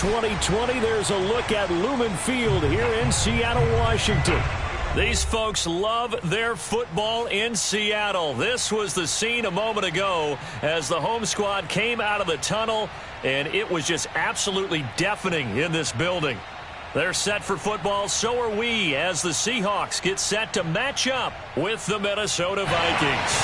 2020, there's a look at Lumen Field here in Seattle, Washington. These folks love their football in Seattle. This was the scene a moment ago as the home squad came out of the tunnel, and it was just absolutely deafening in this building. They're set for football, so are we, as the Seahawks get set to match up with the Minnesota Vikings.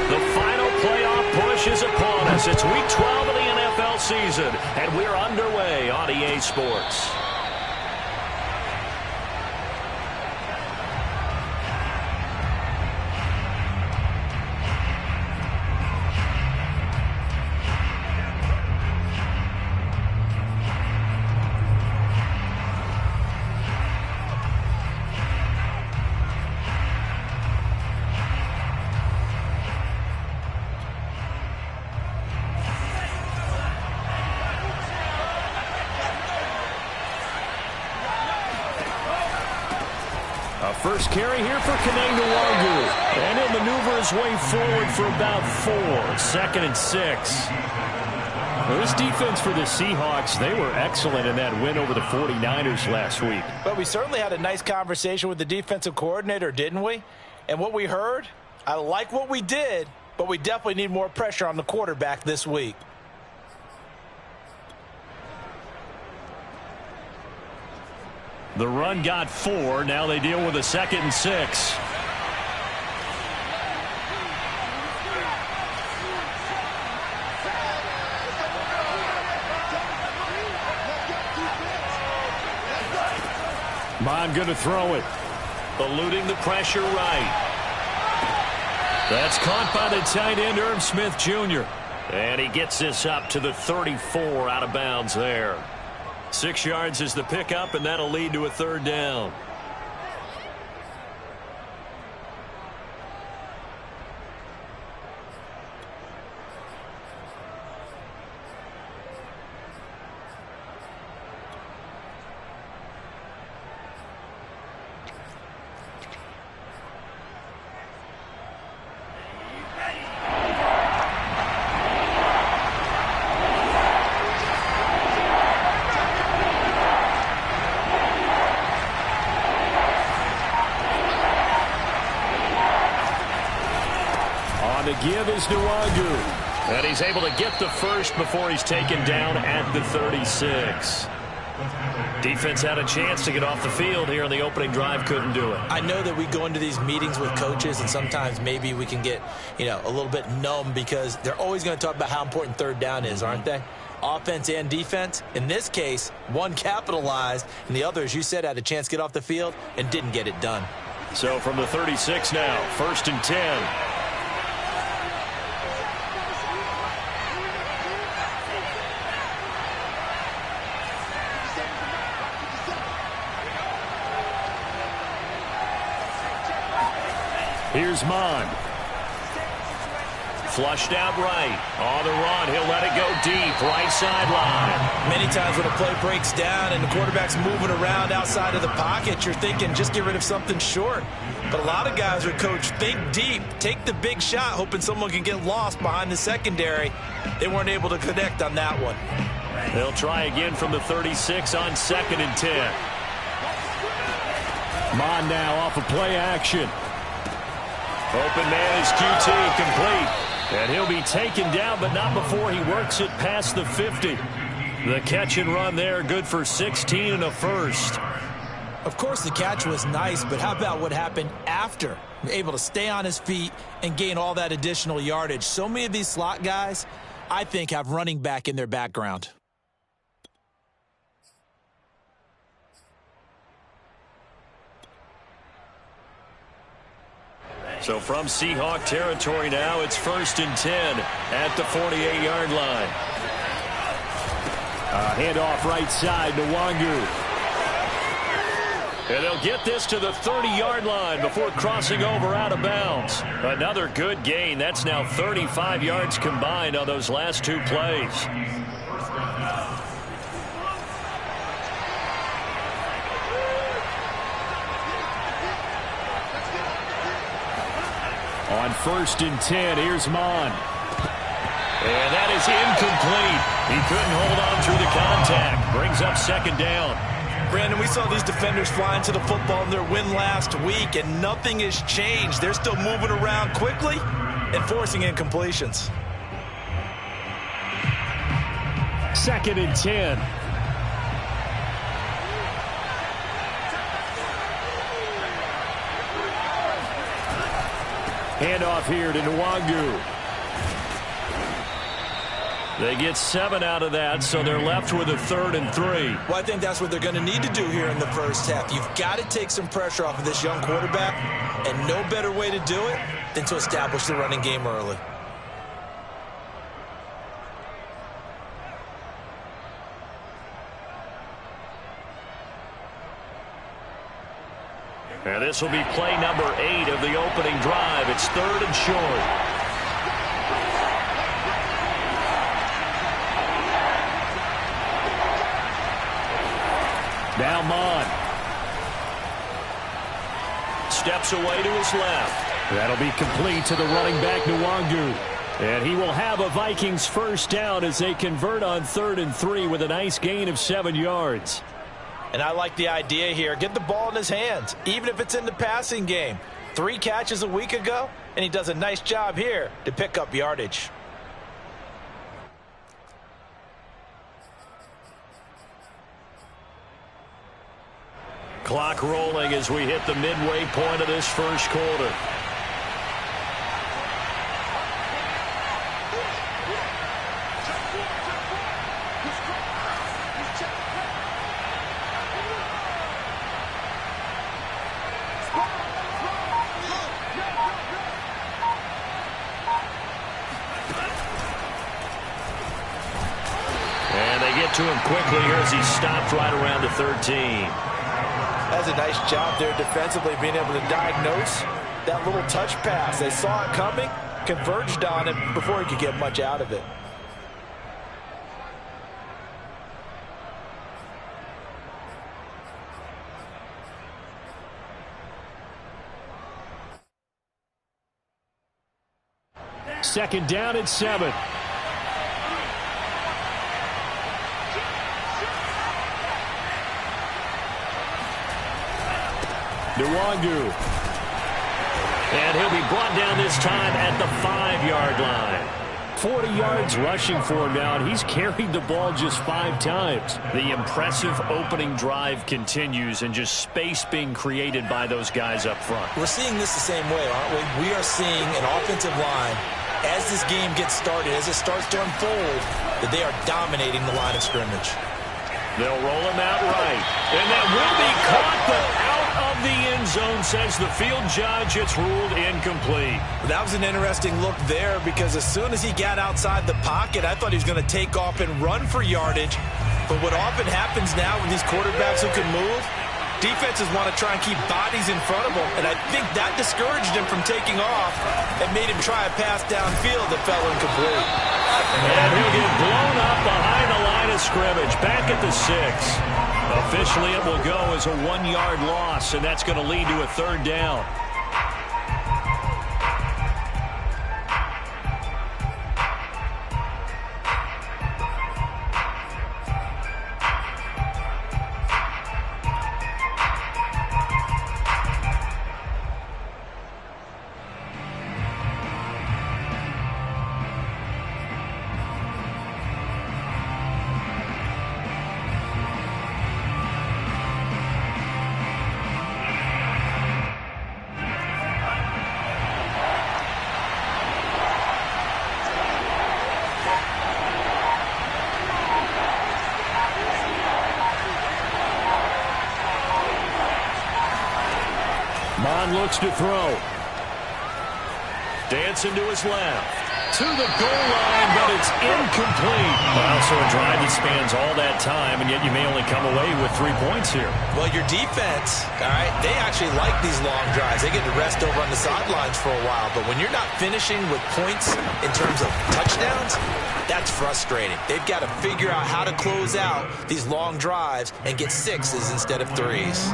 The final playoff push is upon us. It's Week 12 of the NFL season, and we're underway on EA Sports. First carry here for Kene Nwangwu. And he'll maneuver his way forward for about 4. 2nd and 6. Well, this defense for the Seahawks, they were excellent in that win over the 49ers last week. But we certainly had a nice conversation with the defensive coordinator, didn't we? And what we heard, I like what we did, but we definitely need more pressure on the quarterback this week. The run got 4. Now they deal with a 2nd and 6. Mond going to throw it. Eluding the pressure right. That's caught by the tight end, Irv Smith Jr. And he gets this up to the 34 out of bounds there. 6 yards is the pickup, and that'll lead to a 3rd down. Give is Nwangwu. And he's able to get the first before he's taken down at the 36. Defense had a chance to get off the field here on the opening drive, couldn't do it. I know that we go into these meetings with coaches, and sometimes maybe we can get, a little bit numb because they're always going to talk about how important 3rd down is, aren't they? Offense and defense. In this case, one capitalized, and the other, as you said, had a chance to get off the field and didn't get it done. So from the 36 now, 1st and 10. Here's Mond. Flushed out right. On the run. He'll let it go deep. Right sideline. Many times when a play breaks down and the quarterback's moving around outside of the pocket, you're thinking just get rid of something short. But a lot of guys are coached, think deep. Take the big shot, hoping someone can get lost behind the secondary. They weren't able to connect on that one. They'll try again from the 36 on 2nd and 10. Mond now off of play action. Open man is QT, complete. And he'll be taken down, but not before he works it past the 50. The catch and run there, good for 16 and a first. Of course, the catch was nice, but how about what happened after? Able to stay on his feet and gain all that additional yardage. So many of these slot guys, I think, have running back in their background. So from Seahawk territory now, it's 1st and 10 at the 48-yard line. Handoff right side to Nwangwu. And they'll get this to the 30-yard line before crossing over out of bounds. Another good gain. That's now 35 yards combined on those last 2 plays. On 1st and 10, here's Mond. And that is incomplete. He couldn't hold on through the contact. Brings up second down. Brandon, we saw these defenders fly into the football in their win last week, and nothing has changed. They're still moving around quickly and forcing incompletions. 2nd and 10. Handoff here to Nwangu. They get 7 out of that, so they're left with a 3rd and 3. Well, I think that's what they're going to need to do here in the first half. You've got to take some pressure off of this young quarterback, and no better way to do it than to establish the running game early. And this will be play number 8 of the opening drive. It's 3rd and short. Now Mon. Steps away to his left. That'll be complete to the running back, Nwangu. And he will have a Vikings first down as they convert on 3rd and 3 with a nice gain of 7 yards. And I like the idea here. Get the ball in his hands, even if it's in the passing game. 3 catches a week ago, and he does a nice job here to pick up yardage. Clock rolling as we hit the midway point of this first quarter. To him quickly here as he stopped right around the 13. That's a nice job there defensively, being able to diagnose that little touch pass. They saw it coming, converged on it before he could get much out of it. Second down and 7. Nwangu. And he'll be brought down this time at the 5-yard line. 40 yards rushing for him now, and he's carried the ball just 5 times. The impressive opening drive continues, and just space being created by those guys up front. We're seeing this the same way, aren't we? We are seeing an offensive line, as this game gets started, as it starts to unfold, that they are dominating the line of scrimmage. They'll roll him out right. And that will be caught, but out of the end zone, says the field judge. It's ruled incomplete. That was an interesting look there, because as soon as he got outside the pocket, I thought he was going to take off and run for yardage. But what often happens now with these quarterbacks who can move, defenses want to try and keep bodies in front of them. And I think that discouraged him from taking off and made him try a pass downfield that fell incomplete. And he'll get blown up behind the line of scrimmage, back at the 6. Officially, it will go as a 1-yard loss, and that's going to lead to a 3rd down. Mon looks to throw. Dancing to his left. To the goal line, but it's incomplete. Well, so a drive that spans all that time, and yet you may only come away with 3 points here. Well, your defense, all right, they actually like these long drives. They get to rest over on the sidelines for a while. But when you're not finishing with points in terms of touchdowns, that's frustrating. They've got to figure out how to close out these long drives and get 6s instead of 3s.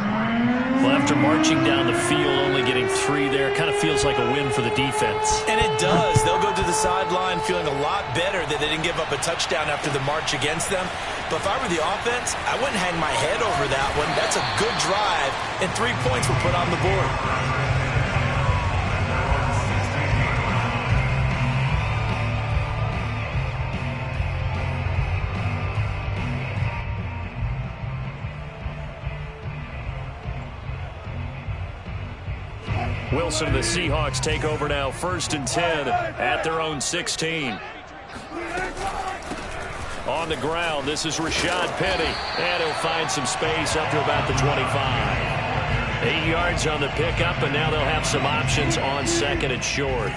Well, after marching down the field, only getting 3 there, kind of feels like a win for the defense. And it does. They'll go to the sideline feeling a lot better that they didn't give up a touchdown after the march against them. But if I were the offense, I wouldn't hang my head over that one. That's a good drive, and 3 points were put on the board. Wilson and the Seahawks take over now, 1st and 10 at their own 16. On the ground, this is Rashad Penny, and he'll find some space up to about the 25. 8 yards on the pickup, and now they'll have some options on 2nd and short.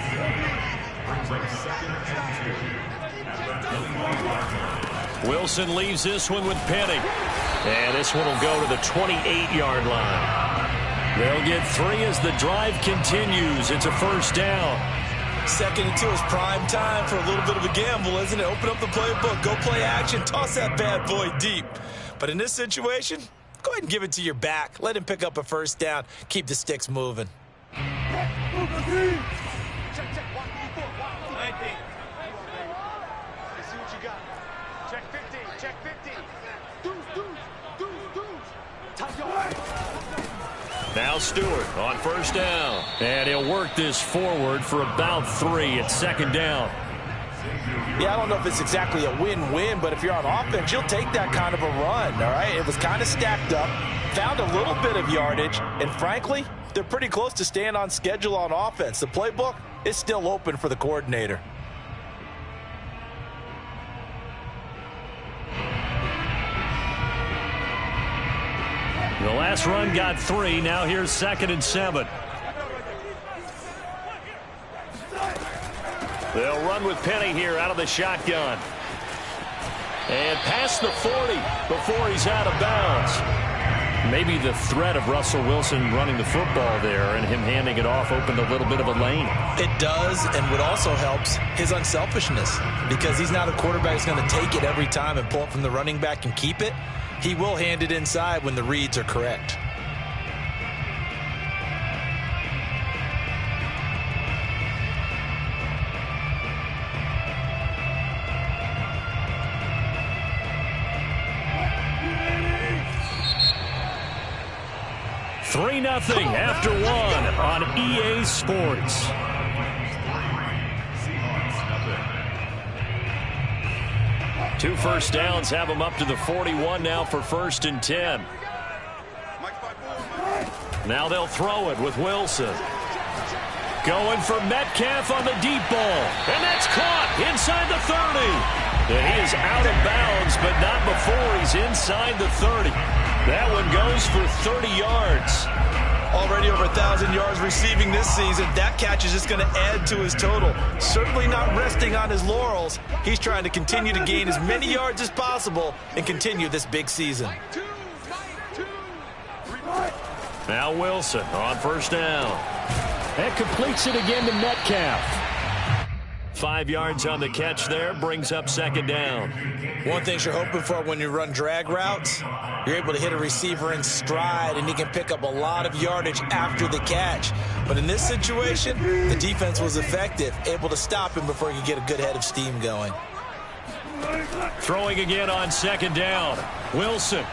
Wilson leaves this one with Penny, and this one will go to the 28-yard line. They'll get 3 as the drive continues. It's a 1st down. 2nd and 2 is prime time for a little bit of a gamble, isn't it? Open up the playbook, go play action, toss that bad boy deep. But in this situation, go ahead and give it to your back. Let him pick up a 1st down. Keep the sticks moving. Now Stewart on 1st down. And he'll work this forward for about 3 at 2nd down. Yeah, I don't know if it's exactly a win-win, but if you're on offense, you'll take that kind of a run, all right? It was kind of stacked up, found a little bit of yardage, and frankly, they're pretty close to staying on schedule on offense. The playbook is still open for the coordinator. The last run got 3. Now here's 2nd and 7. They'll run with Penny here out of the shotgun. And past the 40 before he's out of bounds. Maybe the threat of Russell Wilson running the football there and him handing it off opened a little bit of a lane. It does, and what also helps, his unselfishness. Because he's not a quarterback who's going to take it every time and pull it from the running back and keep it. He will hand it inside when the reads are correct. Three 0 after 1 on EA Sports. Two 1st downs have them up to the 41 now for 1st and 10. Now they'll throw it with Wilson. Going for Metcalf on the deep ball. And that's caught inside the 30. And he is out of bounds, but not before he's inside the 30. That one goes for 30 yards. Already over 1,000 yards receiving this season. That catch is just going to add to his total. Certainly not resting on his laurels. He's trying to continue to gain as many yards as possible and continue this big season. Now Wilson on 1st down. That completes it again to Metcalf. 5 yards on the catch there, brings up 2nd down. One thing you're hoping for when you run drag routes, you're able to hit a receiver in stride, and he can pick up a lot of yardage after the catch. But in this situation, the defense was effective, able to stop him before he could get a good head of steam going. Throwing again on 2nd down. Wilson.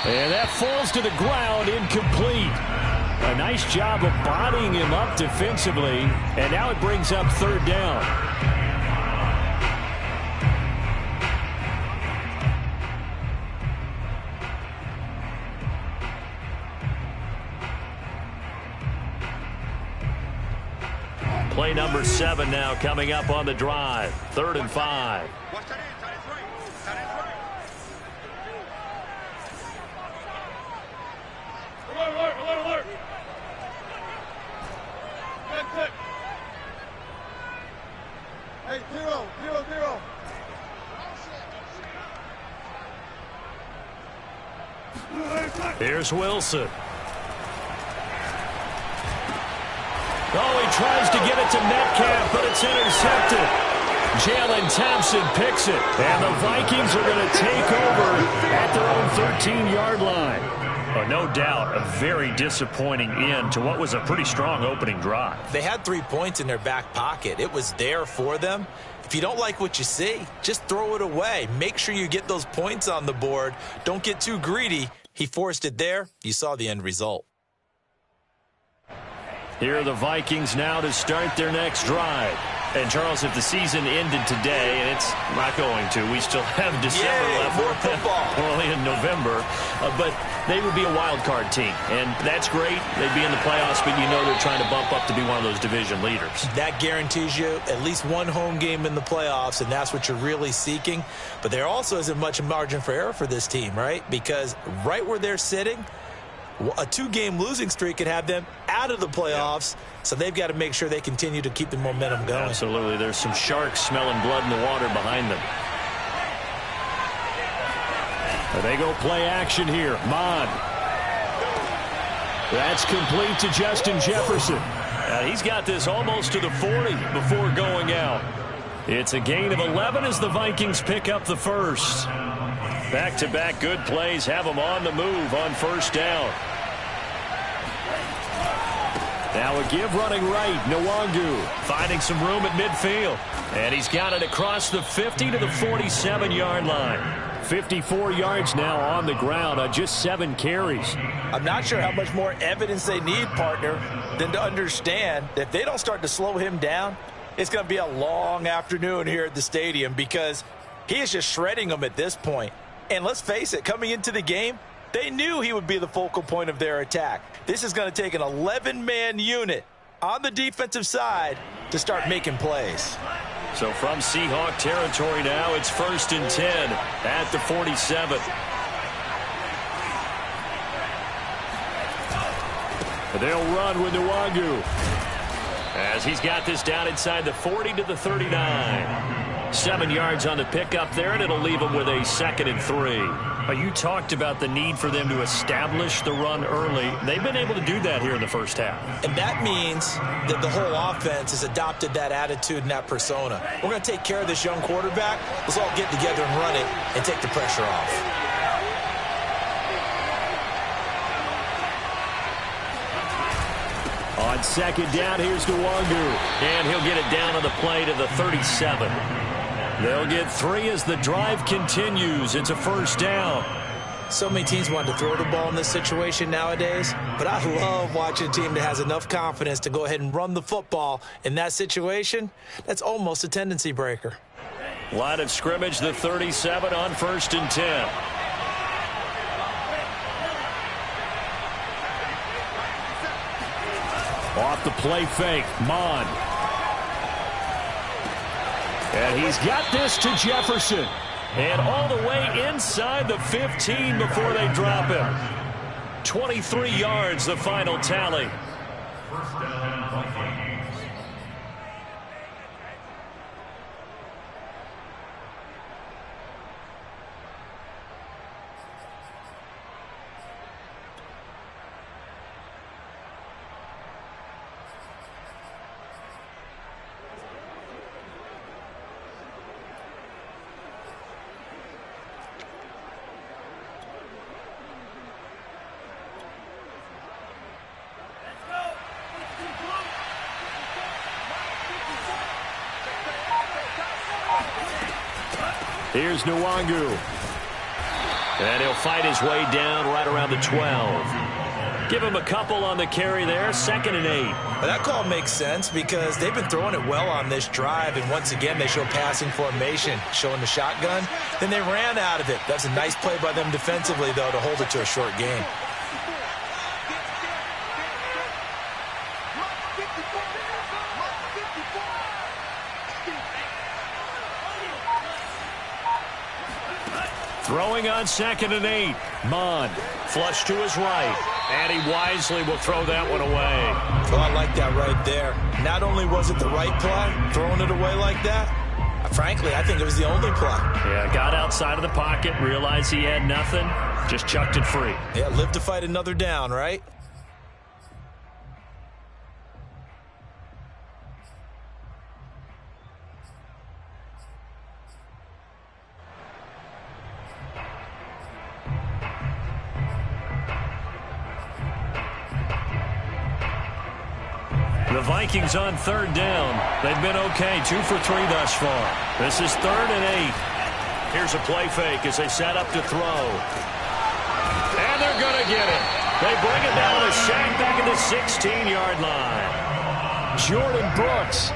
And that falls to the ground, incomplete. A nice job of bodying him up defensively, and now it brings up 3rd down. Play number 7 now coming up on the drive. 3rd and 5. Hey, 0-0-0. Here's Wilson. Oh, he tries to get it to Metcalf, but it's intercepted. Jalen Thompson picks it, and the Vikings are going to take over at their own 13-yard line. Oh, no doubt, a very disappointing end to what was a pretty strong opening drive. They had 3 points in their back pocket. It was there for them. If you don't like what you see, just throw it away. Make sure you get those points on the board. Don't get too greedy. He forced it there. You saw the end result. Here are the Vikings now to start their next drive. And, Charles, if the season ended today, and it's not going to, we still have December left. More football. We're only in November. But they would be a wild card team. And that's great. They'd be in the playoffs, but you know they're trying to bump up to be one of those division leaders. That guarantees you at least one home game in the playoffs, and that's what you're really seeking. But there also isn't much margin for error for this team, right? Because right where they're sitting, a 2-game losing streak could have them out of the playoffs, so they've got to make sure they continue to keep the momentum going. Absolutely. There's some sharks smelling blood in the water behind them. They go play action here. Mond. That's complete to Justin Jefferson. He's got this almost to the 40 before going out. It's a gain of 11 as the Vikings pick up the first. Back-to-back good plays have them on the move on first down. Now a give running right. Nwangu finding some room at midfield. And he's got it across the 50 to the 47-yard line. 54 yards now on the ground on just 7 carries. I'm not sure how much more evidence they need, partner, than to understand that if they don't start to slow him down, it's going to be a long afternoon here at the stadium because he is just shredding them at this point. And let's face it, coming into the game, they knew he would be the focal point of their attack. This is going to take an 11-man unit on the defensive side to start making plays. So from Seahawk territory now, it's 1st and 10 at the 47. They'll run with Nwangu as he's got this down inside the 40 to the 39. 7 yards on the pickup there, and it'll leave them with a 2nd and 3. You talked about the need for them to establish the run early. They've been able to do that here in the first half. And that means that the whole offense has adopted that attitude and that persona. We're going to take care of this young quarterback. Let's all get together and run it and take the pressure off. On 2nd down, here's Nwangu. And he'll get it down on the play to the 37. They'll get 3 as the drive continues. It's a 1st down. So many teams want to throw the ball in this situation nowadays, but I love watching a team that has enough confidence to go ahead and run the football. In that situation, that's almost a tendency breaker. Line of scrimmage, the 37 on 1st and 10. Off the play fake, Mond. And he's got this to Jefferson. And all the way inside the 15 before they drop him. 23 yards, the final tally. Here's Nwangu. And he'll fight his way down right around the 12. Give him a couple on the carry there. 2nd and 8. But that call makes sense because they've been throwing it well on this drive. And once again, they show passing formation, showing the shotgun. Then they ran out of it. That's a nice play by them defensively, though, to hold it to a short game. Throwing on 2nd and 8. Mond flush to his right. And he wisely will throw that one away. Oh, I like that right there. Not only was it the right play, throwing it away like that, frankly, I think it was the only play. Yeah, got outside of the pocket, realized he had nothing, just chucked it free. Yeah, live to fight another down, right? The Vikings on third down. They've been okay, 2 for 3 thus far. This is 3rd and 8. Here's a play fake as they set up to throw. And they're going to get it. They bring it down with a sack back at the 16-yard line. Jordan Brooks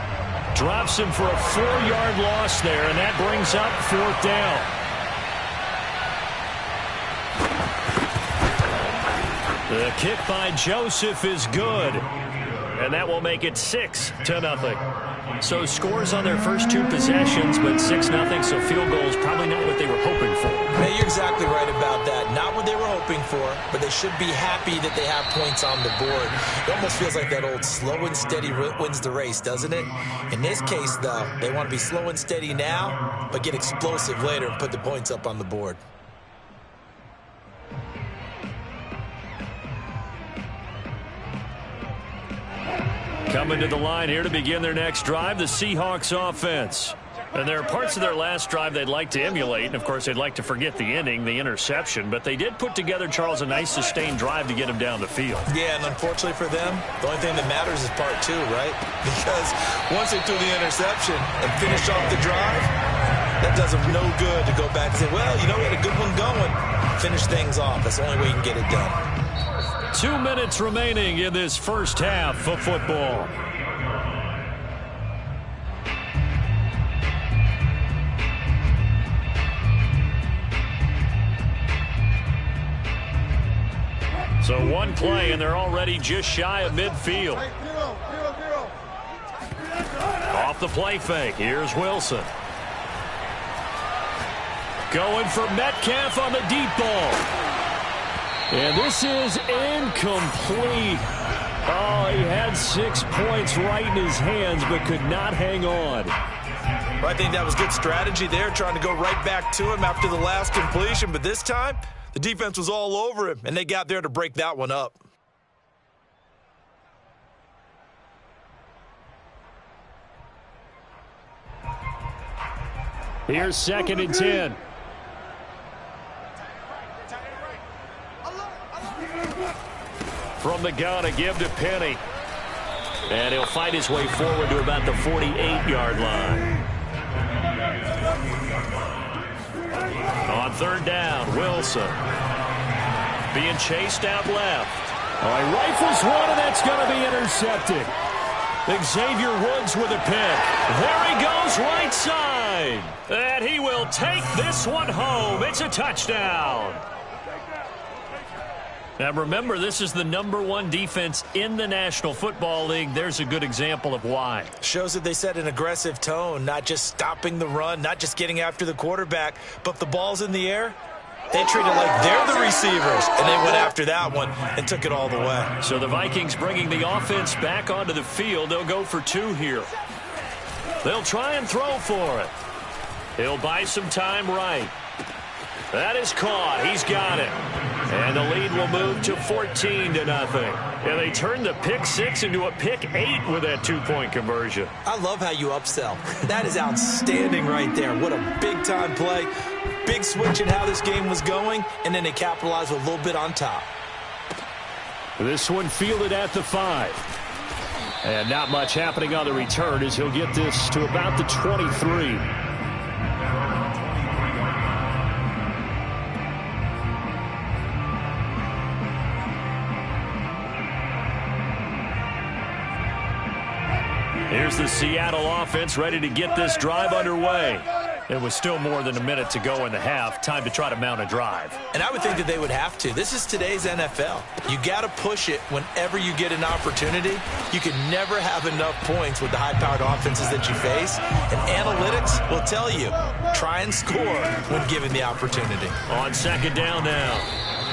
drops him for a 4-yard loss there, and that brings up 4th down. The kick by Joseph is good, and that will make it 6-0. So scores on their first 2 possessions, but 6-0, so field goal is probably not what they were hoping for. Hey, you're exactly right about that. Not what they were hoping for, but they should be happy that they have points on the board. It almost feels like that old slow and steady wins the race, doesn't it? In this case, though, they want to be slow and steady now, but get explosive later and put the points up on the board. Coming to the line here to begin their next drive, the Seahawks offense. And there are parts of their last drive they'd like to emulate, and of course they'd like to forget the ending, the interception, but they did put together, Charles, a nice sustained drive to get them down the field. Yeah, and unfortunately for them, the only thing that matters is part 2, right? Because once they threw the interception and finished off the drive, that does them no good to go back and say, well, you know, we had a good one going. Finish things off. That's the only way you can get it done. 2 minutes remaining in this first half of football. So one play, and they're already just shy of midfield. Off the play fake, here's Wilson. Going for Metcalf on the deep ball. And this is incomplete. Oh, he had 6 points right in his hands, but could not hang on. Well, I think that was good strategy there, trying to go right back to him after the last completion. But this time, the defense was all over him, and they got there to break that one up. Here's 2nd and 10. From the gun, a give to Penny. And he'll fight his way forward to about the 48-yard line. On 3rd down, Wilson. Being chased out left. Oh, he rifles one, and that's going to be intercepted. Xavier Woods with a pick. There he goes, right side. And he will take this one home. It's a touchdown. Now, remember, this is the #1 defense in the National Football League. There's a good example of why. Shows that they set an aggressive tone, not just stopping the run, not just getting after the quarterback, but if the ball's in the air, they treat it like they're the receivers, and they went after that one and took it all the way. So the Vikings bringing the offense back onto the field. They'll go for 2 here. They'll try and throw for it. He'll buy some time right. That is caught. He's got it. And the lead will move to 14-0. And they turned the pick 6 into a pick 8 with that 2-point conversion. I love how you upsell. That is outstanding right there. What a big-time play. Big switch in how this game was going, and then they capitalized with a little bit on top. This one fielded at the 5. And not much happening on the return as he'll get this to about the 23. Here's the Seattle offense ready to get this drive underway. It was still more than a minute to go in the half. Time to try to mount a drive. And I would think that they would have to. This is today's NFL. You got to push it whenever you get an opportunity. You can never have enough points with the high-powered offenses that you face. And analytics will tell you, try and score when given the opportunity. On 2nd down now.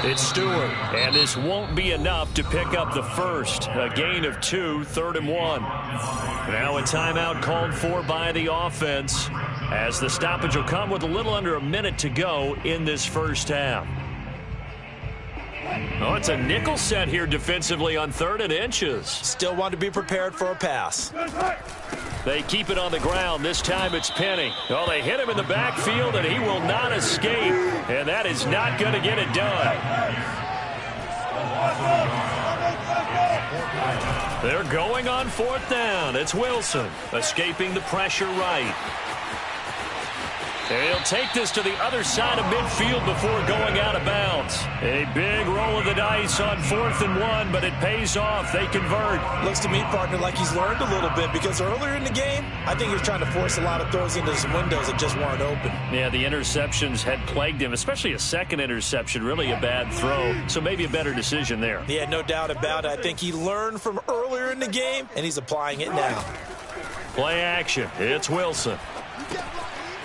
It's Stewart, and this won't be enough to pick up the first. A gain of 2, 3rd and 1. Now a timeout called for by the offense as the stoppage will come with a little under a minute to go in this first half. Oh, it's a nickel set here defensively on 3rd and inches. Still want to be prepared for a pass. They keep it on the ground. This time it's Penny. Oh, they hit him in the backfield, and he will not escape. And that is not going to get it done. They're going on 4th down. It's Wilson escaping the pressure right. And he'll take this to the other side of midfield before going out of bounds. A big roll of the dice on 4th and 1, but it pays off. They convert. Looks to me, partner, like he's learned a little bit because earlier in the game, I think he was trying to force a lot of throws into some windows that just weren't open. Yeah, the interceptions had plagued him, especially a second interception, really a bad throw. So maybe a better decision there. Yeah, no doubt about it. I think he learned from earlier in the game, and he's applying it now. Play action. It's Wilson.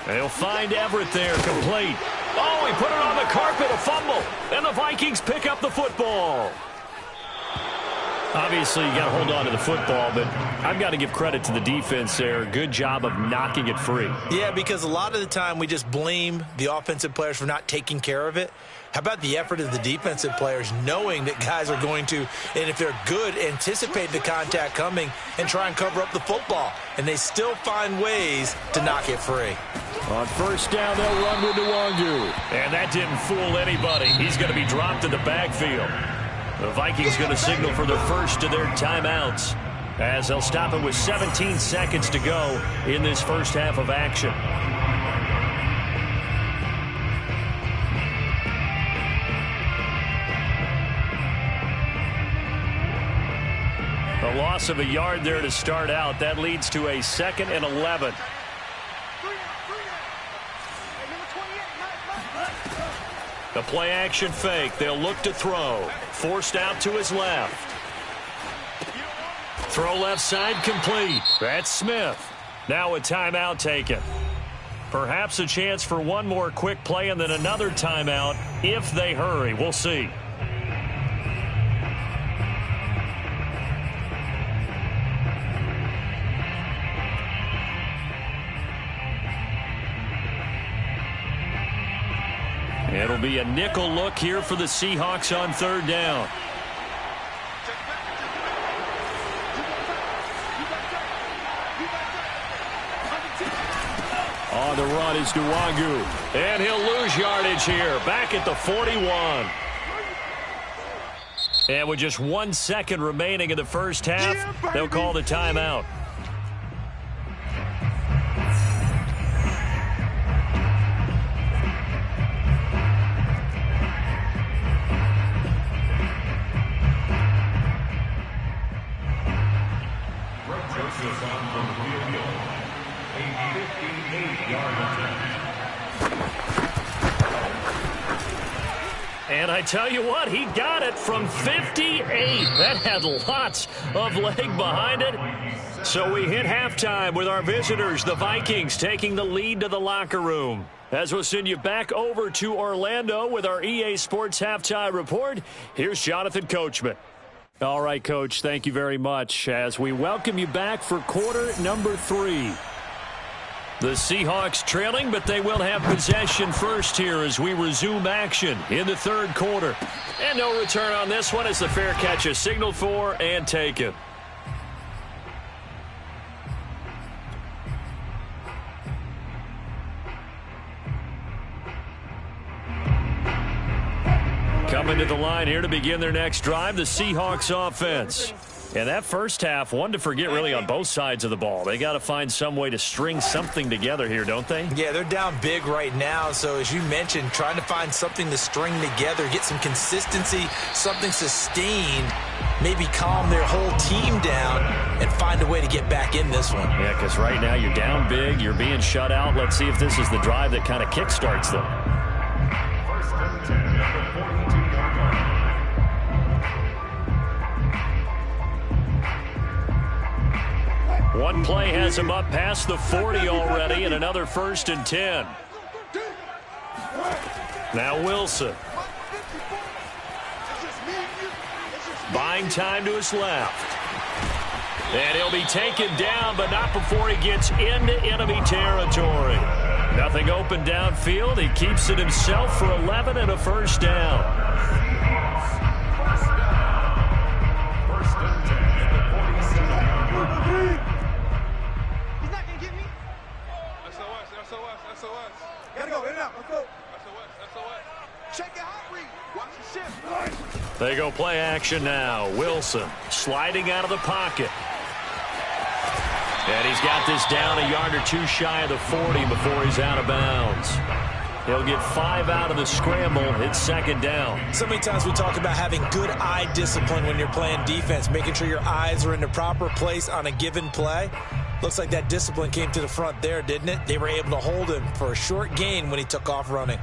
They'll find Everett there, complete. Oh, he put it on the carpet, a fumble. And the Vikings pick up the football. Obviously, you got to hold on to the football, but I've got to give credit to the defense there. Good job of knocking it free. Yeah, because a lot of the time we just blame the offensive players for not taking care of it. How about the effort of the defensive players knowing that guys are going to, and if they're good, anticipate the contact coming and try and cover up the football. And they still find ways to knock it free. On 1st down, they'll run with Nwangu. And that didn't fool anybody. He's going to be dropped in the backfield. The Vikings going to signal for their first of their timeouts as they'll stop it with 17 seconds to go in this first half of action. A loss of a yard there to start out. That leads to a 2nd and 11. The play action fake. They'll look to throw. Forced out to his left. Throw left side complete. That's Smith. Now a timeout taken. Perhaps a chance for one more quick play and then another timeout if they hurry. We'll see. It'll be a nickel look here for the Seahawks on 3rd down. On the run is Nwangu. And he'll lose yardage here. Back at the 41. And with just 1 second remaining in the first half, they'll call the timeout. And I tell you what, he got it from 58. That had lots of leg behind it. So we hit halftime with our visitors, the Vikings, taking the lead to the locker room. As we'll send you back over to Orlando with our EA Sports Halftime Report, here's Jonathan Coachman. All right, Coach, thank you very much as we welcome you back for quarter number 3. The Seahawks trailing, but they will have possession first here as we resume action in the 3rd quarter. And no return on this one as the fair catch is signaled for and taken. Coming to the line here to begin their next drive, the Seahawks offense. And that first half, one to forget really on both sides of the ball. They got to find some way to string something together here, don't they? Yeah, they're down big right now. So as you mentioned, trying to find something to string together, get some consistency, something sustained, maybe calm their whole team down and find a way to get back in this one. Yeah, because right now you're down big, you're being shut out. Let's see if this is the drive that kind of kickstarts them. One play has him up past the 40 already, and another 1st and 10. Now Wilson. Buying time to his left. And he'll be taken down, but not before he gets into enemy territory. Nothing open downfield. He keeps it himself for 11 and a 1st down. They They go play action now. Wilson sliding out of the pocket. And he's got this down a yard or two shy of the 40 before he's out of bounds. He'll get 5 out of the scramble. It's second down. So many times we talk about having good eye discipline when you're playing defense, making sure your eyes are in the proper place on a given play. Looks like that discipline came to the front there, didn't it? They were able to hold him for a short gain when he took off running.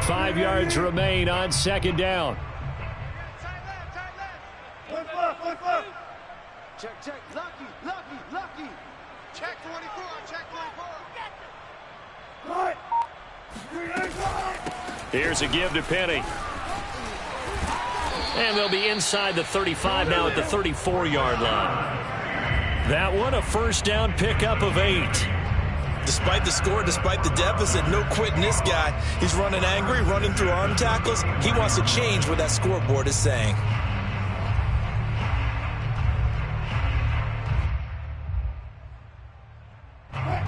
Five yards remain on second down. Check. Lucky. Check 24. Check 24. Here's a give to Penny. And they'll be inside the 35 now at the 34-yard line. That one, a first down pickup of 8. Despite the score, despite the deficit, no quitting this guy. He's running angry, running through arm tackles. He wants to change what that scoreboard is saying.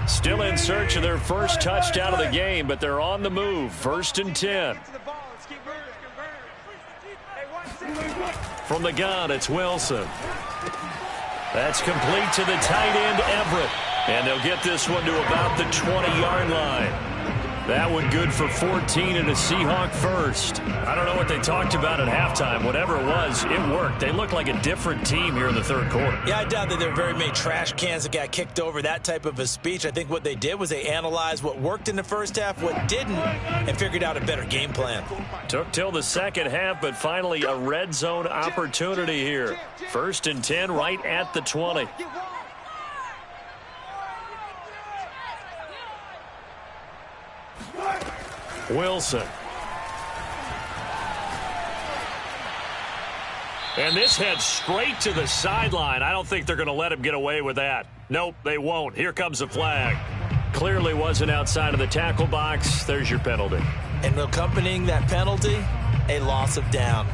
Still in search of their first touchdown of the game, but they're on the move. First and 10. From the gun, it's Wilson. That's complete to the tight end, Everett. And they'll get this one to about the 20-yard line. That one good for 14 and a Seahawk first. I don't know what they talked about at halftime. Whatever it was, it worked. They looked like a different team here in the third quarter. Yeah, I doubt that there were very many trash cans that got kicked over, that type of a speech. I think what they did was they analyzed what worked in the first half, what didn't, and figured out a better game plan. Took till the second half, but finally a red zone opportunity here. First and 10 right at the 20. Wilson. And this heads straight to the sideline. I don't think they're going to let him get away with that. Nope, they won't. Here comes the flag. Clearly wasn't outside of the tackle box. There's your penalty. And accompanying that penalty, a loss of down.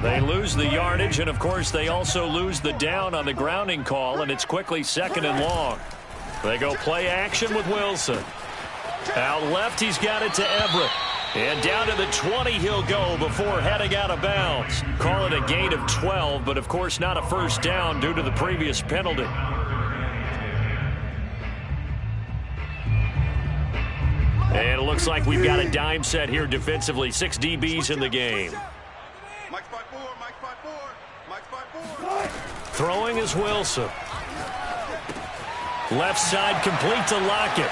They lose the yardage, and of course they also lose the down on the grounding call, and it's quickly second and long. They go play action with Wilson. Out left, he's got it to Everett. And down to the 20 he'll go before heading out of bounds. Call it a gain of 12, but of course not a first down due to the previous penalty. And it looks like we've got a dime set here defensively. 6 DBs in the game. Throwing is Wilson. Left side complete to Lockett.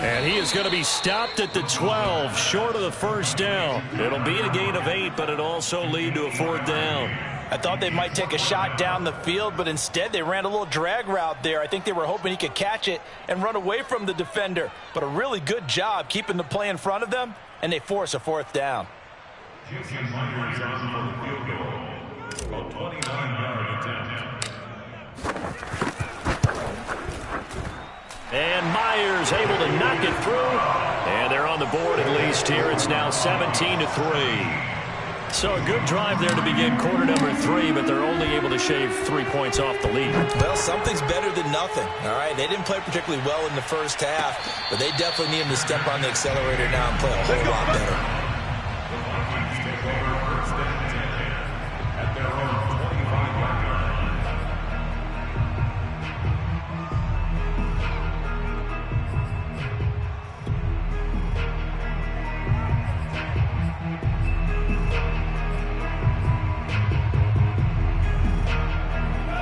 And he is going to be stopped at the 12, short of the first down. It'll be a gain of 8, but it'll also lead to a fourth down. I thought they might take a shot down the field, but instead they ran a little drag route there. I think they were hoping he could catch it and run away from the defender. But a really good job keeping the play in front of them, and they force a fourth down. A 29-yard attempt. And Myers able to knock it through. And they're on the board at least here. It's now 17-3. So a good drive there to begin quarter number 3, but they're only able to shave 3 points off the lead. Well, something's better than nothing, all right? They didn't play particularly well in the first half, but they definitely need him to step on the accelerator now and play a whole lot better.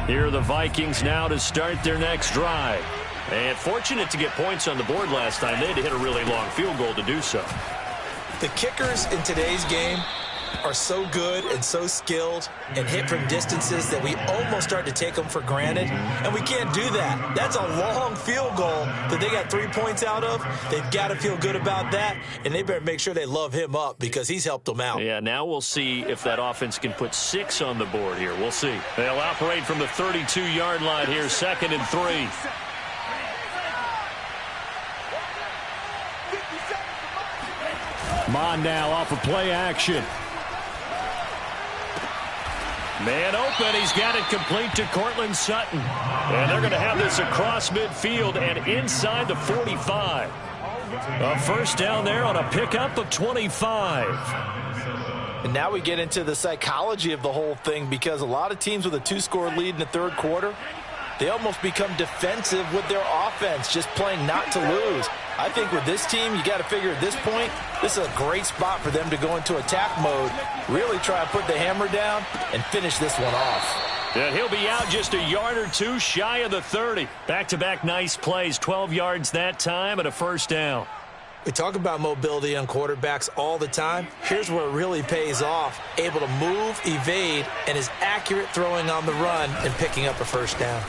Here are the Vikings now to start their next drive. And fortunate to get points on the board last time. They had to hit a really long field goal to do so. The kickers in today's game are so good and so skilled and hit from distances that we almost start to take them for granted. And we can't do that. That's a long field goal that they got 3 points out of. They've got to feel good about that, and they better make sure they love him up because he's helped them out. Yeah, now we'll see if that offense can put 6 on the board here. We'll see. They'll operate from the 32-yard line here, 2nd and 3. Mon now off of play action. Man open. He's got it complete to Courtland Sutton. And they're going to have this across midfield and inside the 45. A first down there on a pickup of 25. And now we get into the psychology of the whole thing, because a lot of teams with a 2-score lead in the third quarter, they almost become defensive with their offense, just playing not to lose. I think with this team, you got to figure at this point, this is a great spot for them to go into attack mode, really try and put the hammer down and finish this one off. And he'll be out just a yard or two shy of the 30. Back-to-back nice plays, 12 yards that time and a first down. We talk about mobility on quarterbacks all the time. Here's where it really pays off. Able to move, evade, and is accurate throwing on the run and picking up a first down.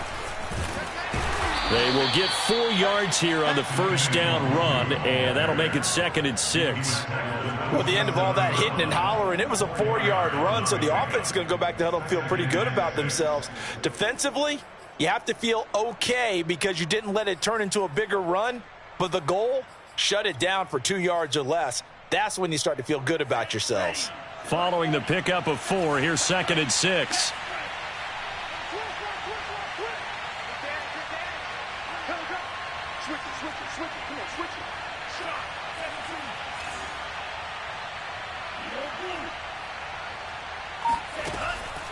They will get 4 yards here on the first down run, and that'll make it 2nd and 6. Well, at the end of all that hitting and hollering, it was a 4-yard run, so the offense is going to go back to huddle and feel pretty good about themselves. Defensively, you have to feel okay because you didn't let it turn into a bigger run, but the goal, shut it down for 2 yards or less. That's when you start to feel good about yourselves. Following the pickup of 4, here's 2nd and 6.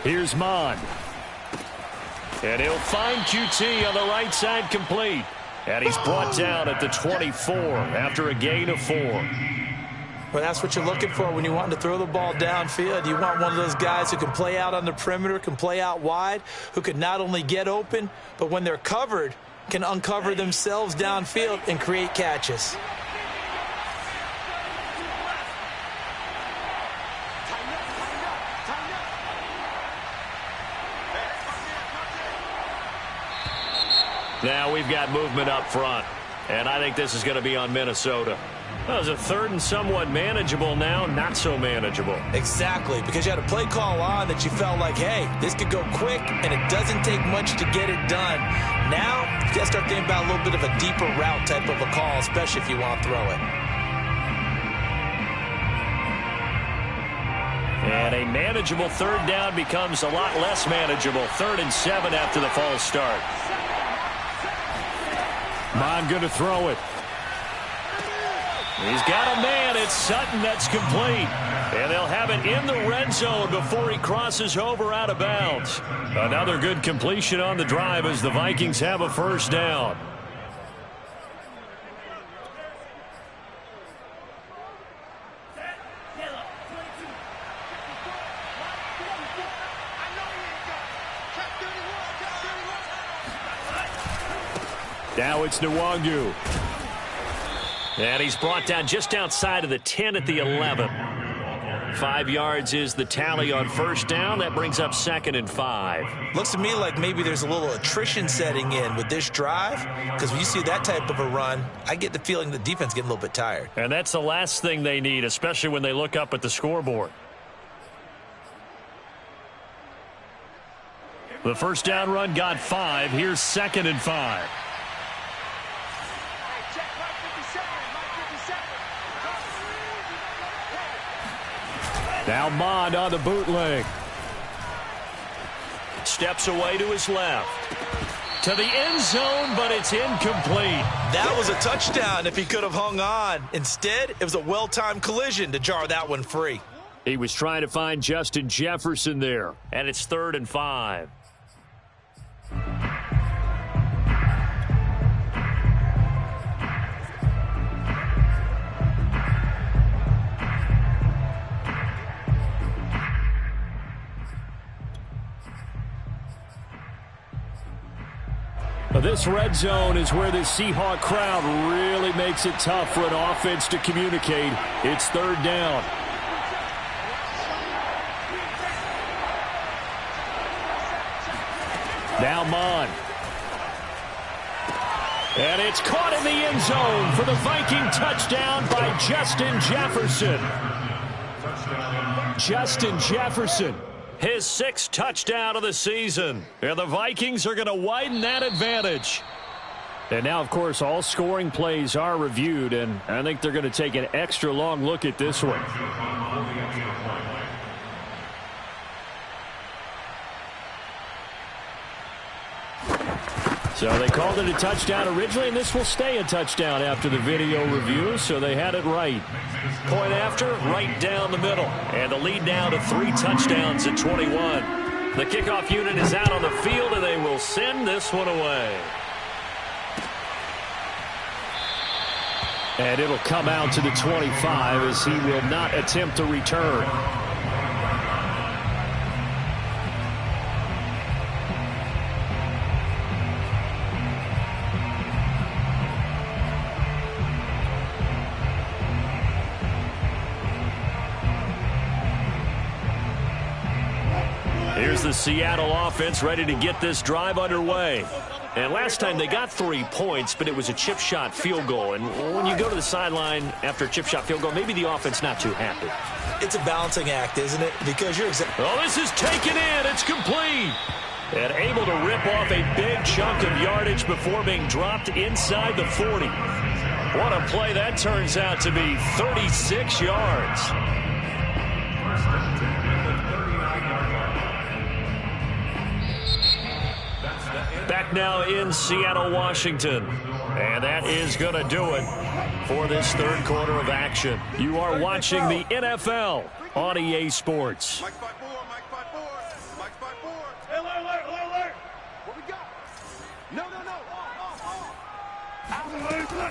Here's Mon. And he'll find QT on the right side complete. And he's brought down at the 24 after a gain of 4. Well, that's what you're looking for when you want to throw the ball downfield. You want one of those guys who can play out on the perimeter, can play out wide, who can not only get open, but when they're covered, can uncover themselves downfield and create catches. Now we've got movement up front, and I think this is going to be on Minnesota. Well, it was a 3rd and somewhat manageable, now not so manageable. Exactly, because you had a play call on that you felt like, hey, this could go quick, and it doesn't take much to get it done. Now, you got to start thinking about a little bit of a deeper route type of a call, especially if you want to throw it. And a manageable 3rd down becomes a lot less manageable. 3rd and 7 after the false start. Mon going to throw it. He's got a man. It's Sutton. That's complete. And they'll have it in the red zone before he crosses over out of bounds. Another good completion on the drive as the Vikings have a first down. Now it's Nwangu. And he's brought down just outside of the 10 at the 11. 5 yards is the tally on first down. That brings up 2nd and 5. Looks to me like maybe there's a little attrition setting in with this drive, because when you see that type of a run, I get the feeling the defense getting a little bit tired. And that's the last thing they need, especially when they look up at the scoreboard. The first down run got 5. Here's 2nd and 5. Now Mond on the bootleg. Steps away to his left. To the end zone, but it's incomplete. That was a touchdown if he could have hung on. Instead, it was a well-timed collision to jar that one free. He was trying to find Justin Jefferson there, and it's 3rd and 5. This red zone is where the Seahawk crowd really makes it tough for an offense to communicate. It's 3rd down. Now Mon. And it's caught in the end zone for the Viking touchdown by Justin Jefferson. Justin Jefferson. His 6th touchdown of the season. And the Vikings are going to widen that advantage. And now, of course, all scoring plays are reviewed, and I think they're going to take an extra long look at this one. So they called it a touchdown originally, and this will stay a touchdown after the video review, so they had it right. Point after, right down the middle. And the lead now to 3 touchdowns at 21. The kickoff unit is out on the field, and they will send this one away. And it'll come out to the 25 as he will not attempt to return. Here's the Seattle offense ready to get this drive underway. And last time they got 3 points, but it was a chip shot field goal. And when you go to the sideline after a chip shot field goal, maybe the offense not too happy. It's a balancing act, isn't it? Because you're oh, this is taken in. It's complete. And able to rip off a big chunk of yardage before being dropped inside the 40. What a play that turns out to be. 36 yards. Back now in Seattle, Washington. And that is going to do it for this third quarter of action. You are watching the NFL on EA Sports. Mike 5-4, Mike 5-4, Mike 5-4. Alert. What we got?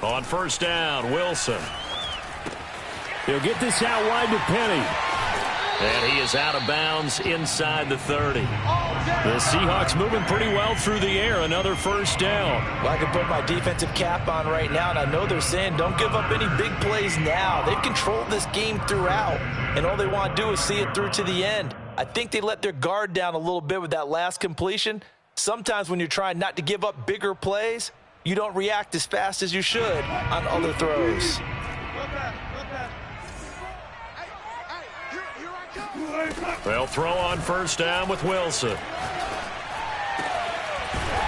No. On first down, Wilson. He'll get this out wide to Penny. And he is out of bounds inside the 30. The Seahawks moving pretty well through the air. Another first down. Well, I can put my defensive cap on right now, and I know they're saying don't give up any big plays now. They've controlled this game throughout, and all they want to do is see it through to the end. I think they let their guard down a little bit with that last completion. Sometimes when you're trying not to give up bigger plays, you don't react as fast as you should on other throws. They'll throw on first down with Wilson.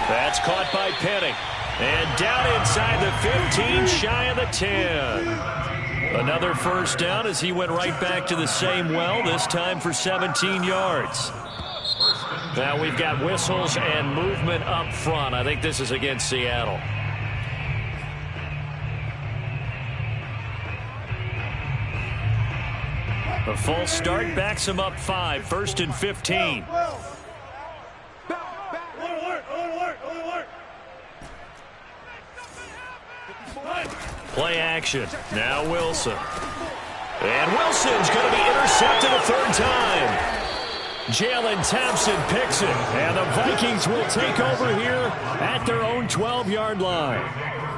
That's caught by Penny. And down inside the 15, shy of the 10. Another first down as he went right back to the same well, this time for 17 yards. Now we've got whistles and movement up front. I think this is against Seattle. A false start backs him up 5, 1st and 15. Play action. Now Wilson. And Wilson's going to be intercepted a third time. Jalen Thompson picks it. And the Vikings will take over here at their own 12-yard line.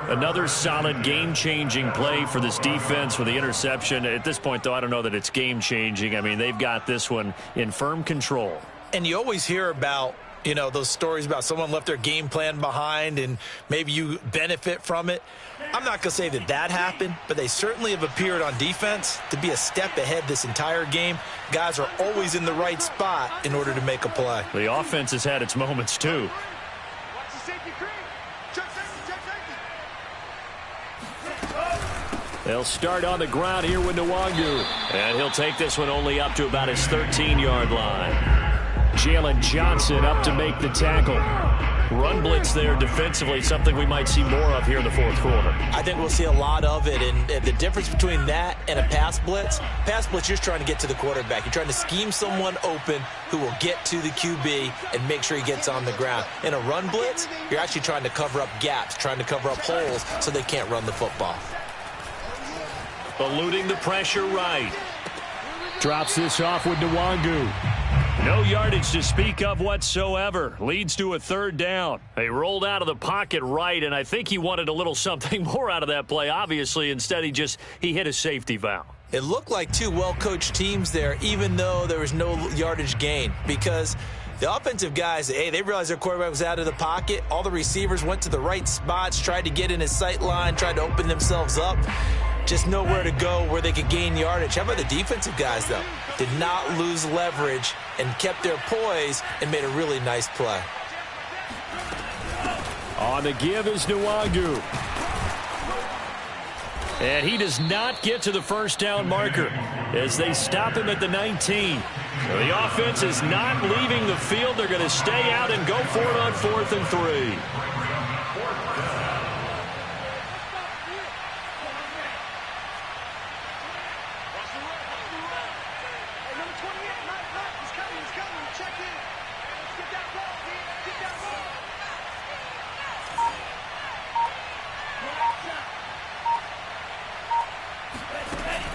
Another solid game-changing play for this defense with the interception. At this point, though, I don't know that it's game-changing. I mean, they've got this one in firm control. And you always hear about, you know, those stories about someone left their game plan behind and maybe you benefit from it. I'm not going to say that that happened, but they certainly have appeared on defense to be a step ahead this entire game. Guys are always in the right spot in order to make a play. The offense has had its moments, too. They'll start on the ground here with Nwangu. And he'll take this one only up to about his 13-yard line. Jalen Johnson up to make the tackle. Run blitz there defensively, something we might see more of here in the fourth quarter. I think we'll see a lot of it, and the difference between that and a pass blitz, you're just trying to get to the quarterback. You're trying to scheme someone open who will get to the QB and make sure he gets on the ground. In a run blitz, you're actually trying to cover up gaps, trying to cover up holes so they can't run the football. Eluding the pressure right. Drops this off with Nwangu. No yardage to speak of whatsoever. Leads to a third down. They rolled out of the pocket right, and I think he wanted a little something more out of that play, obviously. Instead, he hit a safety valve. It looked like two well-coached teams there, even though there was no yardage gain, because the offensive guys, hey, they realized their quarterback was out of the pocket. All the receivers went to the right spots, tried to get in his sight line, tried to open themselves up. Just nowhere to go where they could gain yardage. How about the defensive guys, though? Did not lose leverage and kept their poise and made a really nice play. On the give is Nwangu. And he does not get to the first down marker as they stop him at the 19. So the offense is not leaving the field. They're going to stay out and go for it on 4th and 3.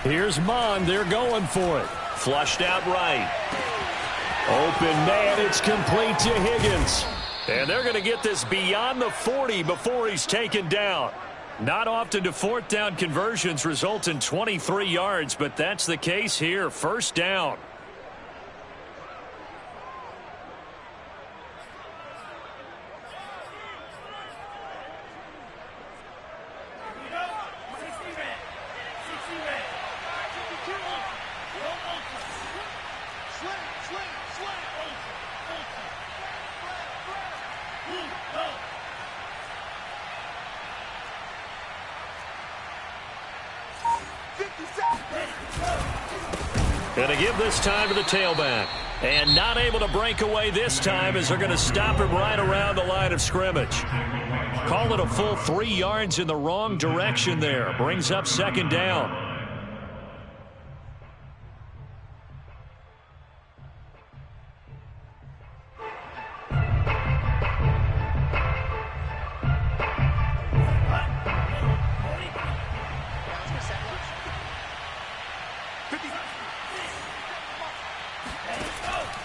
Here's Mond. They're going for it. Flushed out right. Open man. It's complete to Higgins. And they're going to get this beyond the 40 before he's taken down. Not often do 4th down conversions result in 23 yards, but that's the case here. First down. Going to give this time to the tailback. And not able to break away this time as they're going to stop him right around the line of scrimmage. Call it a full 3 yards in the wrong direction there. Brings up second down.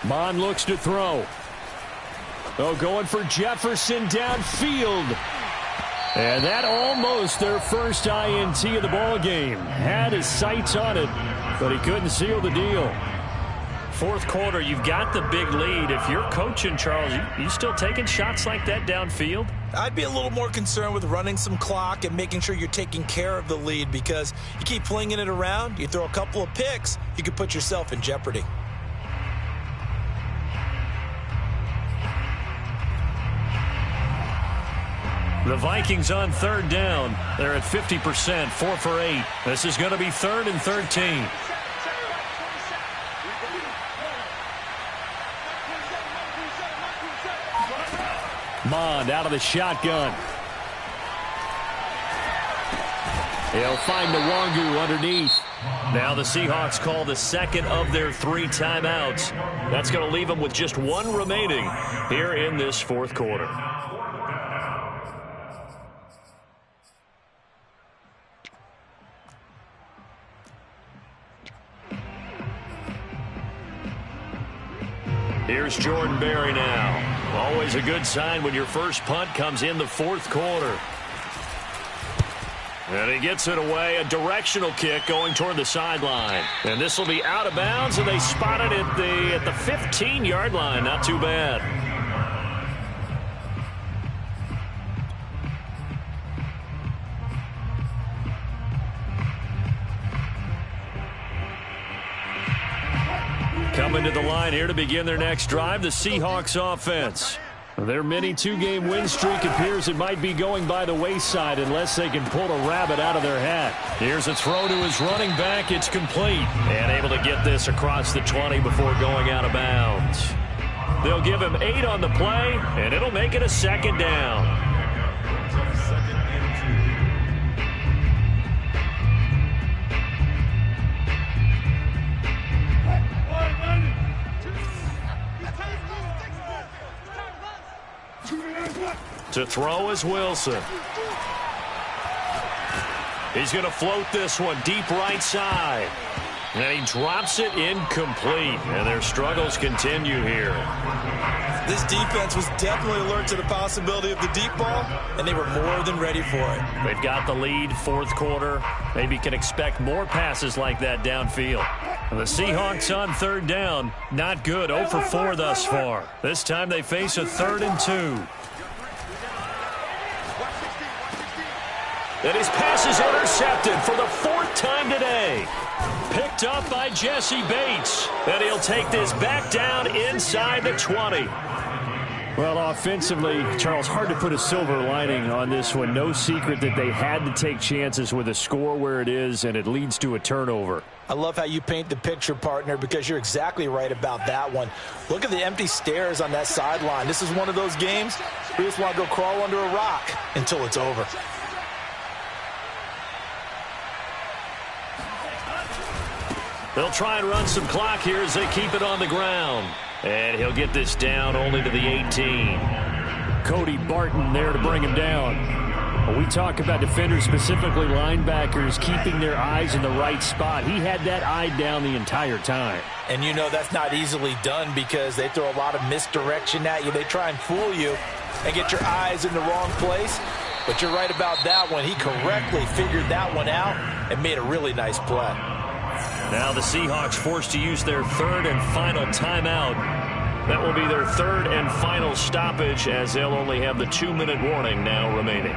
Mond looks to throw. Oh, going for Jefferson downfield. And that almost their first INT of the ball game. Had his sights on it, but he couldn't seal the deal. 4th quarter, you've got the big lead. If you're coaching, Charles, you still taking shots like that downfield? I'd be a little more concerned with running some clock and making sure you're taking care of the lead, because you keep flinging it around, you throw a couple of picks, you could put yourself in jeopardy. The Vikings on 3rd down. They're at 50%, 4 for 8. This is going to be 3rd and 13. Mond out of the shotgun. He'll find Nwangu underneath. Now the Seahawks call the second of their 3 timeouts. That's going to leave them with just 1 remaining here in this 4th quarter. Here's Jordan Berry now. Always a good sign when your first punt comes in the 4th quarter. And he gets it away. A directional kick going toward the sideline. And this will be out of bounds, and they spot it at the 15-yard line. Not too bad. Coming to the line here to begin their next drive, the Seahawks offense. Their mini 2-game win streak appears it might be going by the wayside unless they can pull a rabbit out of their hat. Here's a throw to his running back. It's complete. And able to get this across the 20 before going out of bounds. They'll give him 8 on the play, and it'll make it a 2nd down. To throw is Wilson. He's going to float this one deep right side. And he drops it incomplete. And their struggles continue here. This defense was definitely alert to the possibility of the deep ball, and they were more than ready for it. They've got the lead, 4th quarter. Maybe can expect more passes like that downfield. The Seahawks on 3rd down. Not good. 0 for 4 thus far. This time they face a 3rd and 2. And his pass is intercepted for the 4th time today. Picked up by Jesse Bates. And he'll take this back down inside the 20. Well, offensively, Charles, hard to put a silver lining on this one. No secret that they had to take chances with a score where it is, and it leads to a turnover. I love how you paint the picture, partner, because you're exactly right about that one. Look at the empty stares on that sideline. This is one of those games we just want to go crawl under a rock until it's over. They'll try and run some clock here as they keep it on the ground. And he'll get this down only to the 18. Cody Barton there to bring him down. When we talk about defenders, specifically linebackers, keeping their eyes in the right spot. He had that eye down the entire time. And you know that's not easily done because they throw a lot of misdirection at you. They try and fool you and get your eyes in the wrong place. But you're right about that one. He correctly figured that one out and made a really nice play. Now the Seahawks forced to use their third and final timeout. That will be their third and final stoppage as they'll only have the 2-minute warning now remaining.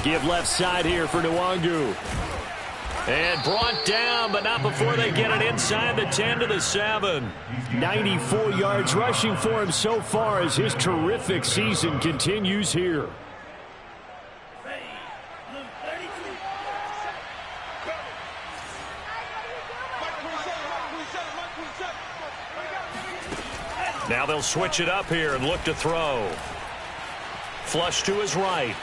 Give left side here for Nwangu. And brought down, but not before they get it inside the 10 to the 7. 94 yards rushing for him so far as his terrific season continues here. Now they'll switch it up here and look to throw. Flush to his right.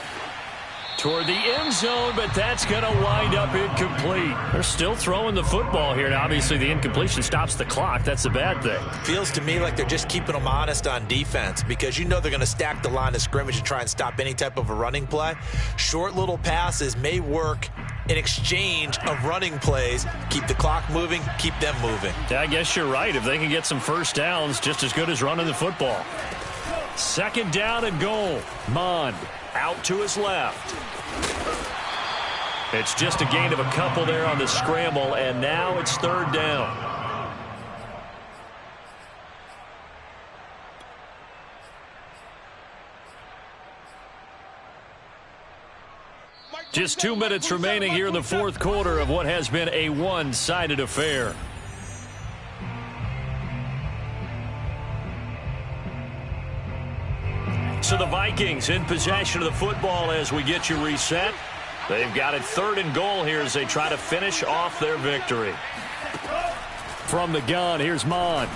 Toward the end zone, but that's going to wind up incomplete. They're still throwing the football here, and obviously the incompletion stops the clock. That's a bad thing. Feels to me like they're just keeping them honest on defense because you know they're going to stack the line of scrimmage and try and stop any type of a running play. Short little passes may work in exchange of running plays. Keep the clock moving, keep them moving. Yeah, I guess you're right. If they can get some first downs, just as good as running the football. Second down and goal. Mond out to his left. It's just a gain of a couple there on the scramble, and now it's third down. Just 2 minutes remaining here in the fourth quarter of what has been a one-sided affair. So the Vikings in possession of the football as we get you reset. They've got it third and goal here as they try to finish off their victory. From the gun, here's Mond.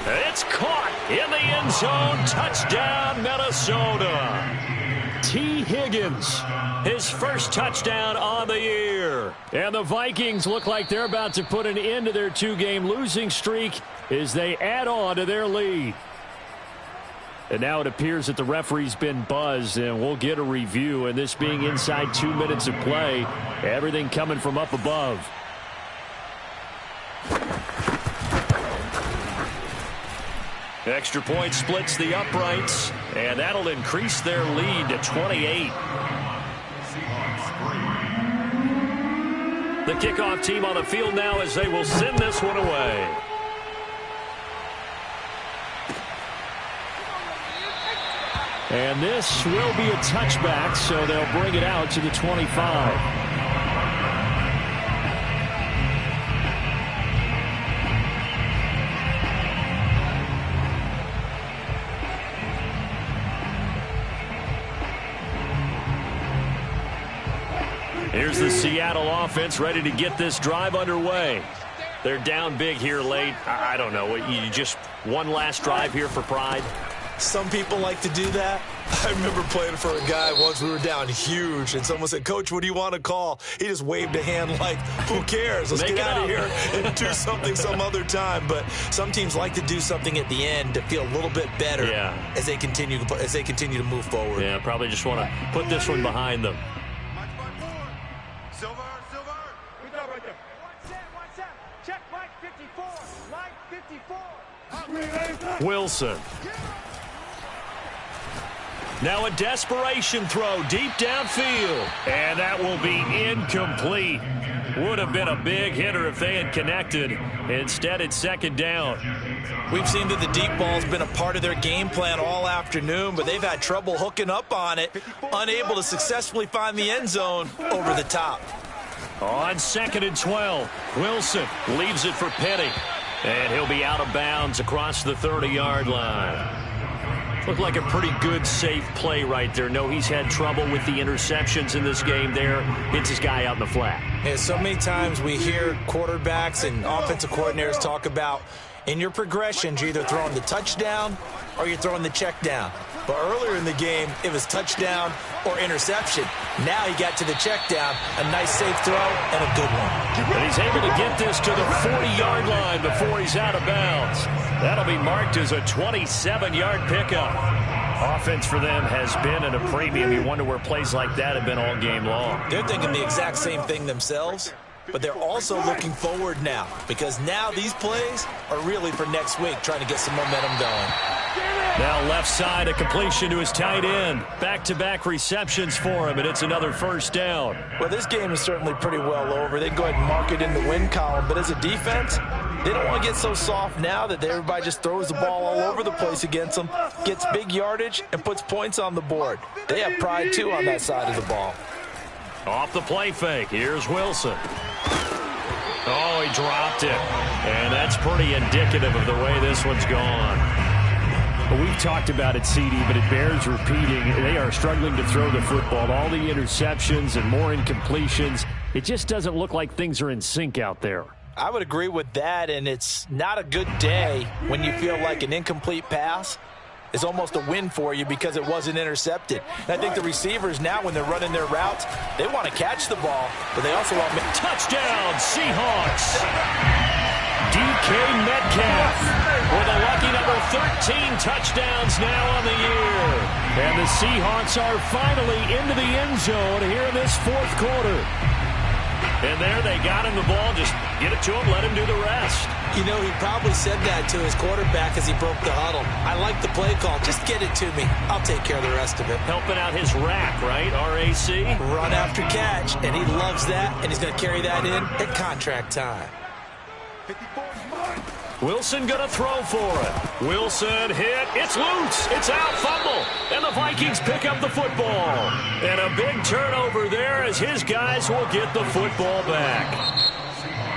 It's caught in the end zone. Touchdown, Minnesota. T. Higgins, his first touchdown on the year. And the Vikings look like they're about to put an end to their 2-game losing streak as they add on to their lead. And now it appears that the referee's been buzzed, and we'll get a review. And this being inside 2 minutes of play, everything coming from up above. Extra point splits the uprights, and that'll increase their lead to 28. The kickoff team on the field now as they will send this one away. And this will be a touchback, so they'll bring it out to the 25. Here's the Seattle offense ready to get this drive underway. They're down big here late. I don't know. You just one last drive here for pride? Some people like to do that. I remember playing for a guy once. We were down huge, and someone said, "Coach, what do you want to call?" He just waved a hand like, "Who cares? Let's get out of here and do something some other time." But some teams like to do something at the end to feel a little bit better as they continue to move forward. Yeah, probably just want to put this one behind them. Silver. We got right there. One set. Check Mike 54. Mike 54. Wilson. Now a desperation throw deep downfield. And that will be incomplete. Would have been a big hitter if they had connected. Instead, it's second down. We've seen that the deep ball's been a part of their game plan all afternoon, but they've had trouble hooking up on it, unable to successfully find the end zone over the top. On 2nd and 12, Wilson leaves it for Petty. And he'll be out of bounds across the 30-yard line. Looked like a pretty good, safe play right there. No, he's had trouble with the interceptions in this game there. Hits his guy out in the flat. Yeah, so many times we hear quarterbacks and offensive coordinators talk about in your progressions, you're either throwing the touchdown or you're throwing the check down. But earlier in the game, it was touchdown or interception. Now he got to the check down, a nice safe throw, and a good one. And he's able to get this to the 40-yard line before he's out of bounds. That'll be marked as a 27-yard pickup. Offense for them has been at a premium. You wonder where plays like that have been all game long. They're thinking the exact same thing themselves, but they're also looking forward now because now these plays are really for next week, trying to get some momentum going. Now left side, a completion to his tight end. Back-to-back receptions for him, and it's another first down. Well, this game is certainly pretty well over. They go ahead and mark it in the win column, but as a defense, they don't want to get so soft now that everybody just throws the ball all over the place against them, gets big yardage, and puts points on the board. They have pride, too, on that side of the ball. Off the play fake, here's Wilson. Oh, he dropped it. And that's pretty indicative of the way this one's gone. Well, we've talked about it, CD, but it bears repeating. They are struggling to throw the football. All the interceptions and more incompletions. It just doesn't look like things are in sync out there. I would agree with that, and it's not a good day when you feel like an incomplete pass is almost a win for you because it wasn't intercepted. And I think the receivers now, when they're running their routes, they want to catch the ball, but they also want to make touchdown, Seahawks. DK Metcalf with a lucky number 13 touchdowns now on the year. And the Seahawks are finally into the end zone here in this fourth quarter. And there they got him the ball. Just get it to him, let him do the rest. You know, he probably said that to his quarterback as he broke the huddle. I like the play call. Just get it to me. I'll take care of the rest of it. Helping out his rack, right? R-A-C? Run after catch. And he loves that, and he's going to carry that in at contract time. Wilson going to throw for it. Wilson hit. It's loose. It's out. Fumble. And the Vikings pick up the football. And a big turnover there as his guys will get the football back.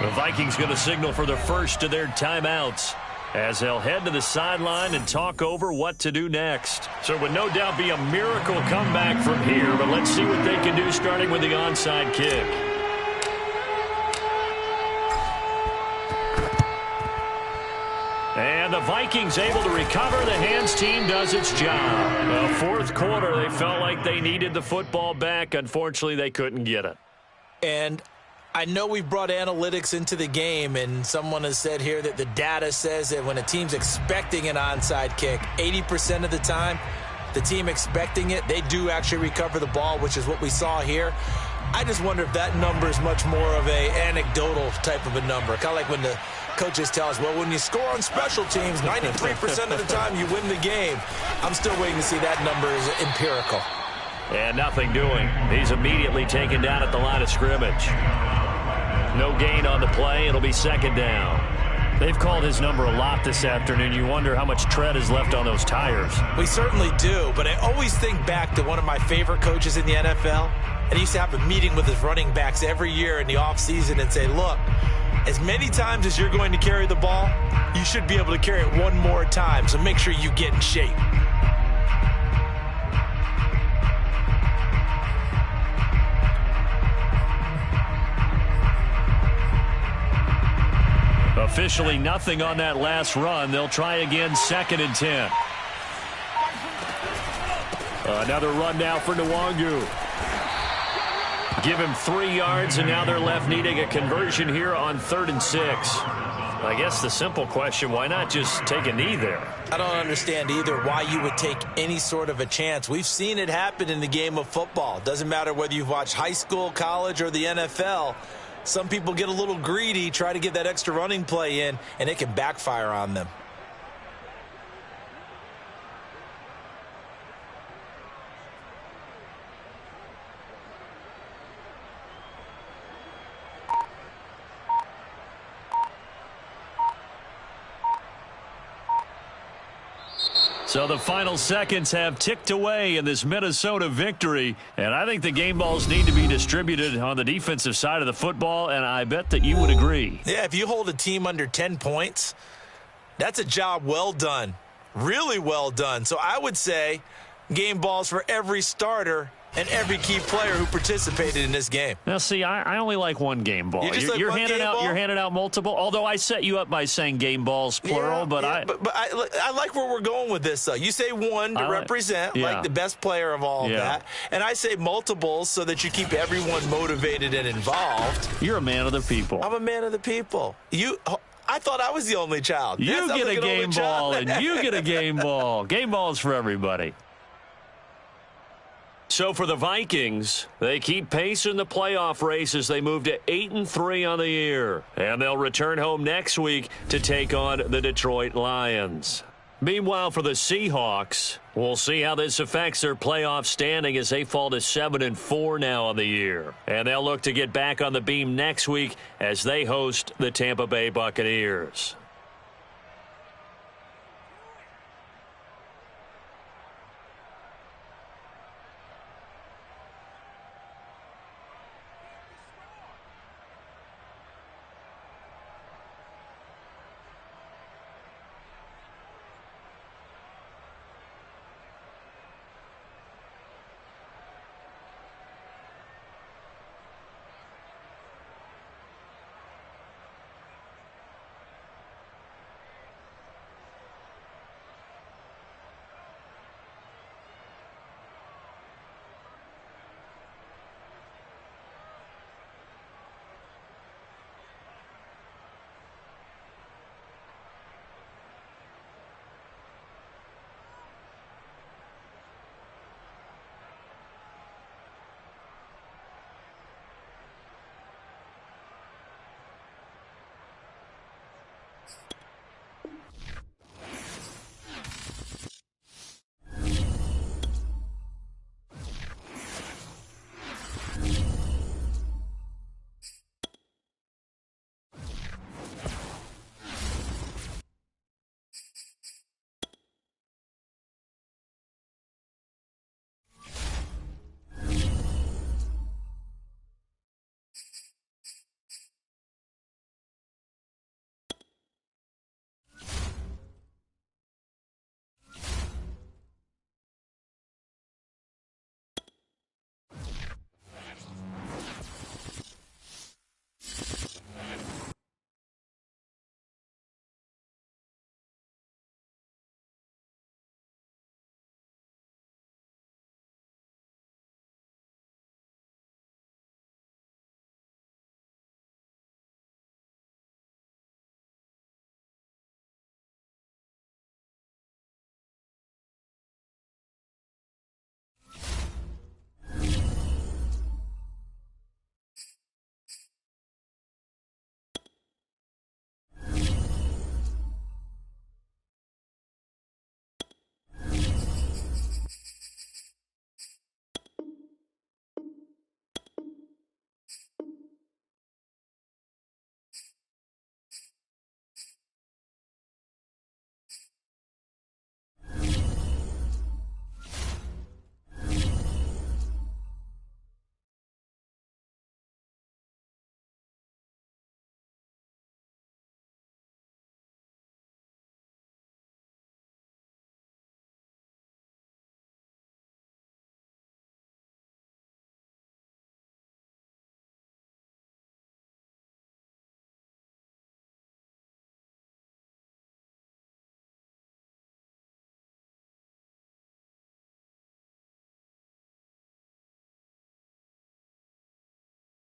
The Vikings going to signal for the first of their timeouts as they'll head to the sideline and talk over what to do next. So it would no doubt be a miracle comeback from here, but let's see what they can do starting with the onside kick. And the Vikings able to recover. The hands team does its job. The fourth quarter, they felt like they needed the football back. Unfortunately, they couldn't get it. And I know we've brought analytics into the game, and someone has said here that the data says that when a team's expecting an onside kick, 80% of the time, the team expecting it, they do actually recover the ball, which is what we saw here. I just wonder if that number is much more of a anecdotal type of a number. Kind of like when the coaches tell us, well, when you score on special teams, 93% of the time you win the game. I'm still waiting to see that number is empirical. And nothing doing. He's immediately taken down at the line of scrimmage. No gain on the play. It'll be second down. They've called his number a lot this afternoon. You wonder how much tread is left on those tires. We certainly do, but I always think back to one of my favorite coaches in the NFL. And he used to have a meeting with his running backs every year in the offseason and say, look, as many times as you're going to carry the ball, you should be able to carry it one more time, so make sure you get in shape. Officially nothing on that last run. They'll try again, 2nd and 10. Another run now for Nwangu. Give him 3 yards, and now they're left needing a conversion here on 3rd and 6. I guess the simple question, why not just take a knee there? I don't understand either why you would take any sort of a chance. We've seen it happen in the game of football. Doesn't matter whether you've watched high school, college, or the NFL. Some people get a little greedy, try to get that extra running play in, and it can backfire on them. So the final seconds have ticked away in this Minnesota victory, and I think the game balls need to be distributed on the defensive side of the football, and I bet that you would agree. Yeah, if you hold a team under 10 points, that's a job well done, really well done. So I would say game balls for every starter and every key player who participated in this game. Now, see, I only like one game ball. You're handing out multiple. Although I set you up by saying game balls plural, but I like where we're going with this. Though you say one to represent, like the best player of all of that, and I say multiples so that you keep everyone motivated and involved. You're a man of the people. I'm a man of the people. I thought I was the only child. You get a game ball, and you get a game ball. Game balls for everybody. So for the Vikings, they keep pace in the playoff race as they move to 8-3 on the year. And they'll return home next week to take on the Detroit Lions. Meanwhile, for the Seahawks, we'll see how this affects their playoff standing as they fall to 7-4 now on the year. And they'll look to get back on the beam next week as they host the Tampa Bay Buccaneers.